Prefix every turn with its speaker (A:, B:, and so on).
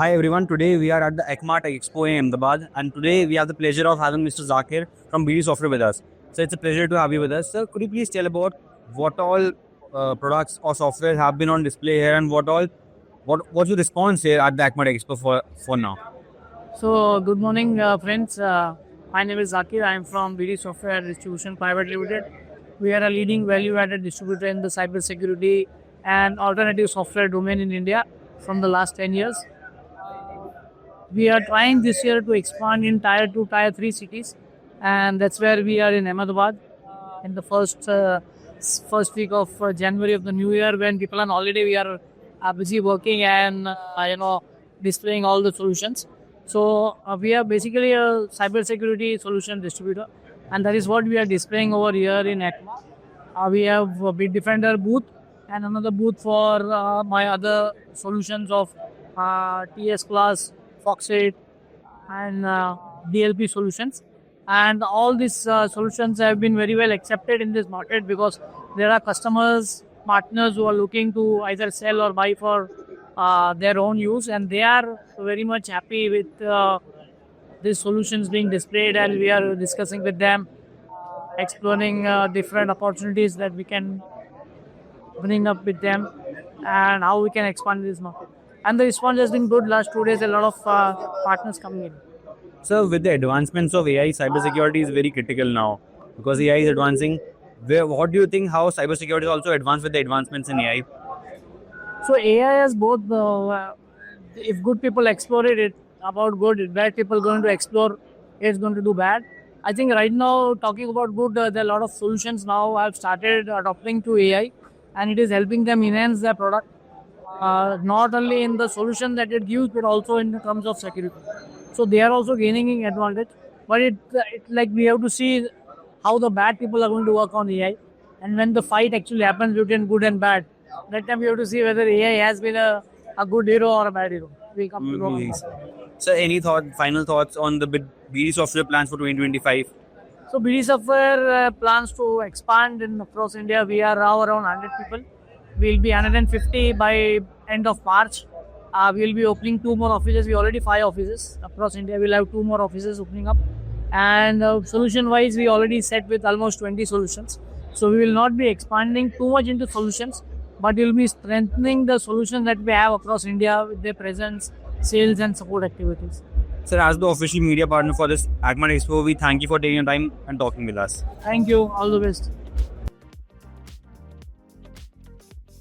A: Hi everyone, today we are at the ECMAT Expo in Ahmedabad, and today we have the pleasure of having Mr. Zakir from BD Software with us. So it's a pleasure to have you with us. Sir, could you please tell about what all products or software have been on display here, and what's your response here at the ECMAT Expo for now?
B: So, good morning, friends. My name is Zakir. I am from BD Software Distribution Private Limited. We are a leading value-added distributor in the cybersecurity and alternative software domain in India from the last 10 years. We are trying this year to expand in Tier 2, Tier 3 cities, and that's where we are in Ahmedabad in the first week of January of the new year. When people are on holiday, we are busy working and displaying all the solutions. So we are basically a cybersecurity solution distributor, and that is what we are displaying over here in ECMA. We have a Bitdefender booth and another booth for my other solutions of TS Class, Foxit, and DLP solutions. And all these solutions have been very well accepted in this market because there are customers, partners who are looking to either sell or buy for their own use, and they are very much happy with these solutions being displayed, and we are discussing with them, exploring different opportunities that we can bring up with them and how we can expand this market. And the response has been good. Last 2 days, a lot of partners coming in.
A: So with the advancements of AI, cybersecurity is very critical now because AI is advancing. What do you think how cybersecurity is also advanced with the advancements in AI?
B: So AI has both. If good people explore it, it's about good. If bad people going to explore, it's going to do bad. I think right now, talking about good, there are a lot of solutions now have started adopting to AI, and it is helping them enhance their product. Not only in the solution that it gives, but also in terms of security. So they are also gaining advantage. But it like we have to see how the bad people are going to work on AI, and when the fight actually happens between good and bad, that time we have to see whether AI has been a good hero or a bad hero. We come to know.
A: So any final thoughts on the BD Software plans for 2025?
B: So BD Software plans to expand across India. We are now around 100 people. We'll be 150 by end of March. We'll be opening 2 more offices. We already 5 offices across India. We'll have 2 more offices opening up. And solution-wise, we already set with almost 20 solutions. So we will not be expanding too much into solutions, but we'll be strengthening the solutions that we have across India with their presence, sales, and support activities.
A: Sir, as the official media partner for this ECMAT Expo, we thank you for taking your time and talking with us.
B: Thank you. All the best.